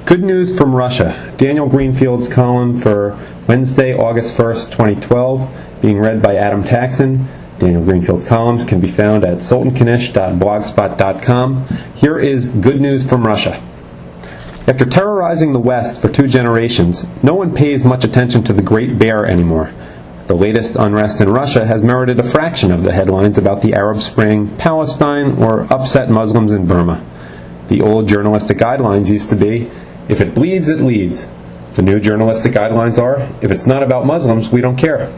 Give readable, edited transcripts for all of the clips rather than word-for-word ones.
Good news from Russia. Daniel Greenfield's column for Wednesday, August 1st, 2012, being read by Adam Taxin. Daniel Greenfield's columns can be found at sultankanish.blogspot.com. Here is good news from Russia. After terrorizing the West for 2 generations, no one pays much attention to the Great Bear anymore. The latest unrest in Russia has merited a fraction of the headlines about the Arab Spring, Palestine, or upset Muslims in Burma. The old journalistic guidelines used to be, if it bleeds, it leads. The new journalistic guidelines are, if it's not about Muslims, we don't care.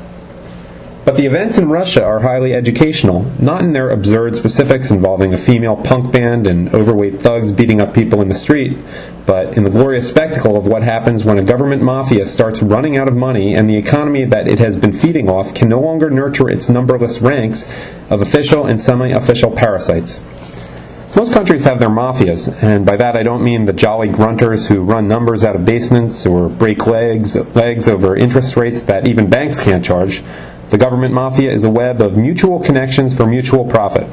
But the events in Russia are highly educational, not in their absurd specifics involving a female punk band and overweight thugs beating up people in the street, but in the glorious spectacle of what happens when a government mafia starts running out of money and the economy that it has been feeding off can no longer nurture its numberless ranks of official and semi-official parasites. Most countries have their mafias, and by that I don't mean the jolly grunters who run numbers out of basements or break legs over interest rates that even banks can't charge. The government mafia is a web of mutual connections for mutual profit.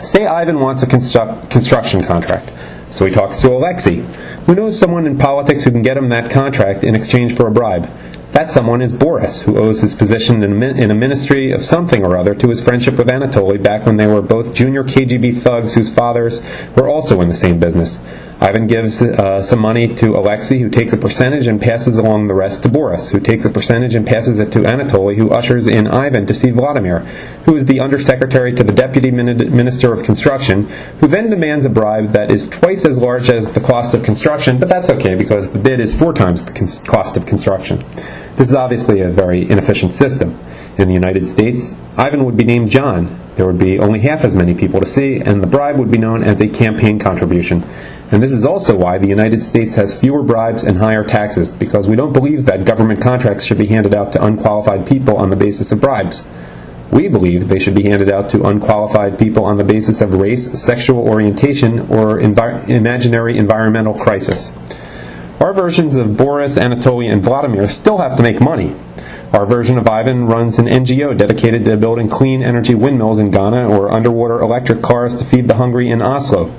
Say Ivan wants a construction contract, so he talks to Alexei, who knows someone in politics who can get him that contract in exchange for a bribe. That someone is Boris, who owes his position in a ministry of something or other to his friendship with Anatoly back when they were both junior KGB thugs whose fathers were also in the same business. Ivan gives some money to Alexei, who takes a percentage and passes along the rest to Boris, who takes a percentage and passes it to Anatoly, who ushers in Ivan to see Vladimir, who is the undersecretary to the deputy minister of construction, who then demands a bribe that is twice as large as the cost of construction, but that's okay because the bid is 4 times the cost of construction. This is obviously a very inefficient system. In the United States, Ivan would be named John. There would be only half as many people to see, and the bribe would be known as a campaign contribution. And this is also why the United States has fewer bribes and higher taxes, because we don't believe that government contracts should be handed out to unqualified people on the basis of bribes. We believe they should be handed out to unqualified people on the basis of race, sexual orientation, or imaginary environmental crisis. Our versions of Boris, Anatoly, and Vladimir still have to make money. Our version of Ivan runs an NGO dedicated to building clean energy windmills in Ghana or underwater electric cars to feed the hungry in Oslo.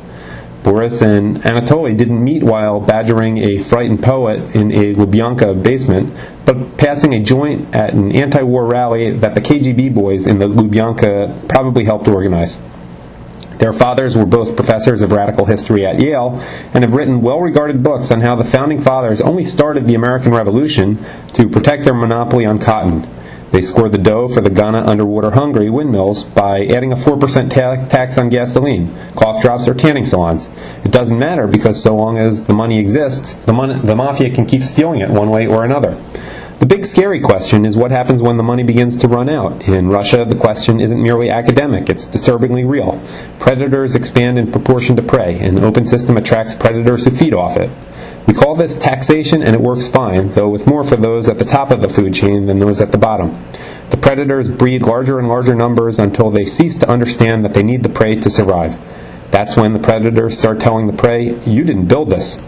Boris and Anatoly didn't meet while badgering a frightened poet in a Lubyanka basement, but passing a joint at an anti-war rally that the KGB boys in the Lubyanka probably helped organize. Their fathers were both professors of radical history at Yale and have written well-regarded books on how the Founding Fathers only started the American Revolution to protect their monopoly on cotton. They scored the dough for the Ghana underwater hungry windmills by adding a 4% tax on gasoline, cough drops, or tanning salons. It doesn't matter because so long as the money exists, the mafia can keep stealing it one way or another. The big scary question is what happens when the money begins to run out. In Russia, the question isn't merely academic, it's disturbingly real. Predators expand in proportion to prey. An open system attracts predators who feed off it. We call this taxation, and it works fine, though with more for those at the top of the food chain than those at the bottom. The predators breed larger and larger numbers until they cease to understand that they need the prey to survive. That's when the predators start telling the prey, "You didn't build this."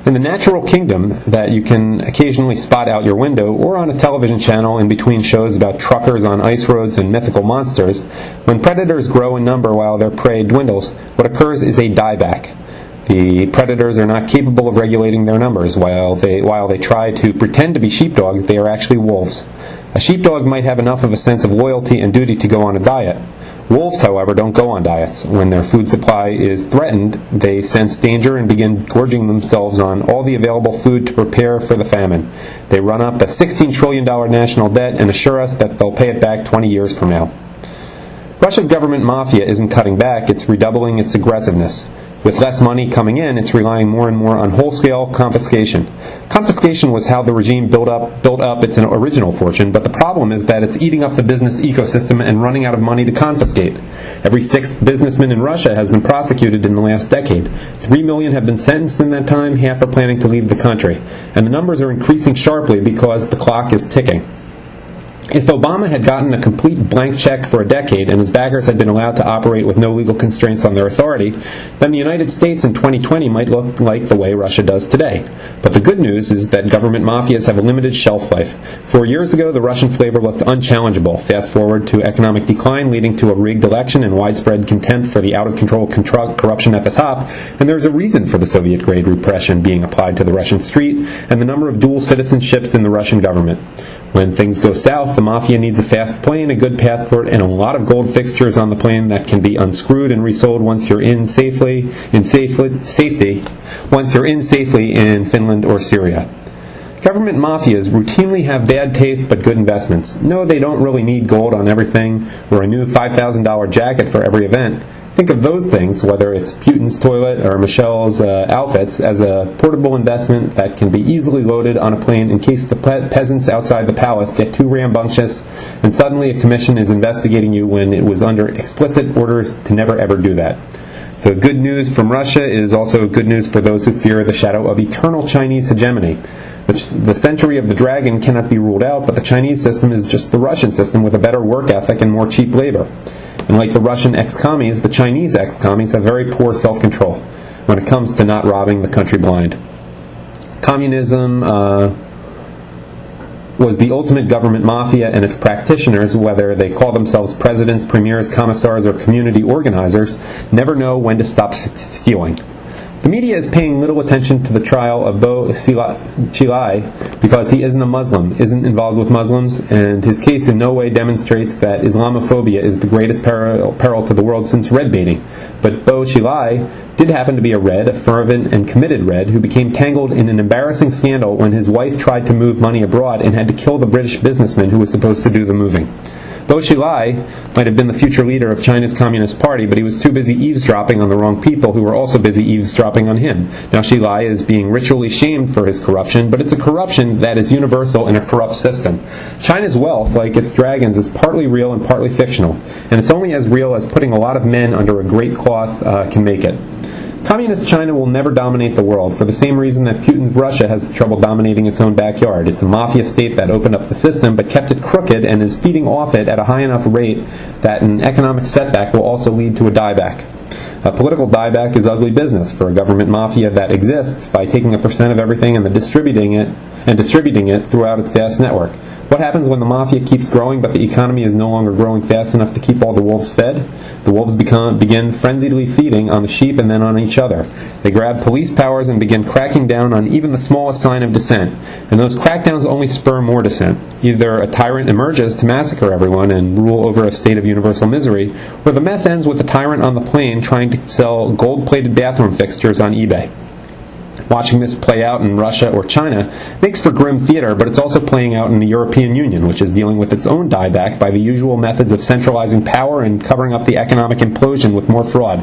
In the natural kingdom that you can occasionally spot out your window or on a television channel in between shows about truckers on ice roads and mythical monsters, when predators grow in number while their prey dwindles, what occurs is a dieback. The predators are not capable of regulating their numbers. While they try to pretend to be sheepdogs, they are actually wolves. A sheepdog might have enough of a sense of loyalty and duty to go on a diet. Wolves, however, don't go on diets. When their food supply is threatened, they sense danger and begin gorging themselves on all the available food to prepare for the famine. They run up a $16 trillion national debt and assure us that they'll pay it back 20 years from now. Russia's government mafia isn't cutting back, it's redoubling its aggressiveness. With less money coming in, it's relying more and more on whole-scale confiscation. Confiscation was how the regime built up its original fortune, but the problem is that it's eating up the business ecosystem and running out of money to confiscate. Every 6th businessman in Russia has been prosecuted in the last decade. 3 million have been sentenced in that time, half are planning to leave the country. And the numbers are increasing sharply because the clock is ticking. If Obama had gotten a complete blank check for a decade and his backers had been allowed to operate with no legal constraints on their authority, then the United States in 2020 might look like the way Russia does today. But the good news is that government mafias have a limited shelf life. 4 years ago, the Russian flavor looked unchallengeable. Fast forward to economic decline leading to a rigged election and widespread contempt for the out-of-control corruption at the top, and there's a reason for the Soviet-grade repression being applied to the Russian street and the number of dual citizenships in the Russian government. When things go south, the mafia needs a fast plane, a good passport, and a lot of gold fixtures on the plane that can be unscrewed and resold once you're in safety in Finland or Syria. Government mafias routinely have bad taste but good investments. No, they don't really need gold on everything or a new $5,000 jacket for every event. Think of those things, whether it's Putin's toilet or Michelle's outfits, as a portable investment that can be easily loaded on a plane in case the peasants outside the palace get too rambunctious and suddenly a commission is investigating you when it was under explicit orders to never ever do that. The good news from Russia is also good news for those who fear the shadow of eternal Chinese hegemony. The century of the dragon cannot be ruled out, but the Chinese system is just the Russian system with a better work ethic and more cheap labor. And like the Russian ex-commies, the Chinese ex-commies have very poor self-control when it comes to not robbing the country blind. Communism was the ultimate government mafia, and its practitioners, whether they call themselves presidents, premiers, commissars, or community organizers, never know when to stop stealing. The media is paying little attention to the trial of Bo Xilai because he isn't a Muslim, isn't involved with Muslims, and his case in no way demonstrates that Islamophobia is the greatest peril to the world since red baiting. But Bo Xilai did happen to be a Red, a fervent and committed Red, who became tangled in an embarrassing scandal when his wife tried to move money abroad and had to kill the British businessman who was supposed to do the moving. Bo Xilai might have been the future leader of China's Communist Party, but he was too busy eavesdropping on the wrong people who were also busy eavesdropping on him. Now Xilai is being ritually shamed for his corruption, but it's a corruption that is universal in a corrupt system. China's wealth, like its dragons, is partly real and partly fictional, and it's only as real as putting a lot of men under a great cloth can make it. Communist China will never dominate the world for the same reason that Putin's Russia has trouble dominating its own backyard. It's a mafia state that opened up the system but kept it crooked and is feeding off it at a high enough rate that an economic setback will also lead to a dieback. A political dieback is ugly business for a government mafia that exists by taking a percent of everything and then distributing it throughout its vast network. What happens when the mafia keeps growing but the economy is no longer growing fast enough to keep all the wolves fed? The wolves begin frenziedly feeding on the sheep and then on each other. They grab police powers and begin cracking down on even the smallest sign of dissent. And those crackdowns only spur more dissent. Either a tyrant emerges to massacre everyone and rule over a state of universal misery, or the mess ends with a tyrant on the plane trying to sell gold-plated bathroom fixtures on eBay. Watching this play out in Russia or China makes for grim theater, but it's also playing out in the European Union, which is dealing with its own dieback by the usual methods of centralizing power and covering up the economic implosion with more fraud.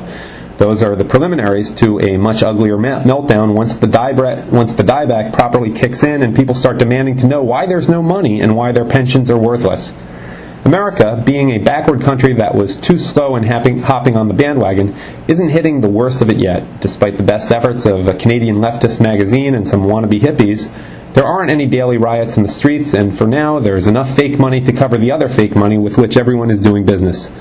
Those are the preliminaries to a much uglier meltdown once the dieback properly kicks in and people start demanding to know why there's no money and why their pensions are worthless. America, being a backward country that was too slow in hopping on the bandwagon, isn't hitting the worst of it yet. Despite the best efforts of a Canadian leftist magazine and some wannabe hippies, there aren't any daily riots in the streets, and for now there's enough fake money to cover the other fake money with which everyone is doing business.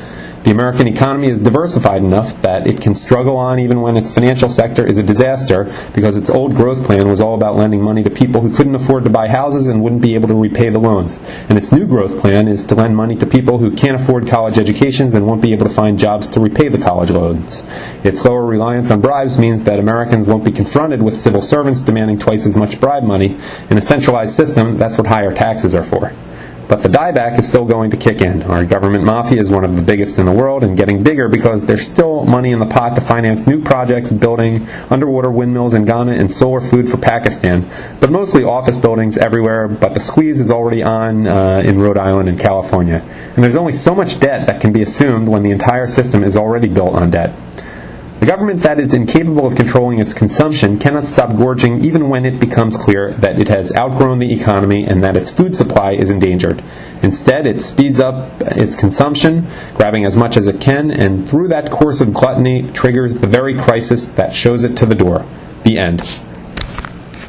The American economy is diversified enough that it can struggle on even when its financial sector is a disaster because its old growth plan was all about lending money to people who couldn't afford to buy houses and wouldn't be able to repay the loans. And its new growth plan is to lend money to people who can't afford college educations and won't be able to find jobs to repay the college loans. Its lower reliance on bribes means that Americans won't be confronted with civil servants demanding twice as much bribe money. In a centralized system, that's what higher taxes are for. But the dieback is still going to kick in. Our government mafia is one of the biggest in the world and getting bigger because there's still money in the pot to finance new projects building underwater windmills in Ghana and solar food for Pakistan, but mostly office buildings everywhere, but the squeeze is already on in Rhode Island and California. And there's only so much debt that can be assumed when the entire system is already built on debt. The government that is incapable of controlling its consumption cannot stop gorging even when it becomes clear that it has outgrown the economy and that its food supply is endangered. Instead, it speeds up its consumption, grabbing as much as it can, and through that course of gluttony triggers the very crisis that shows it to the door. The end.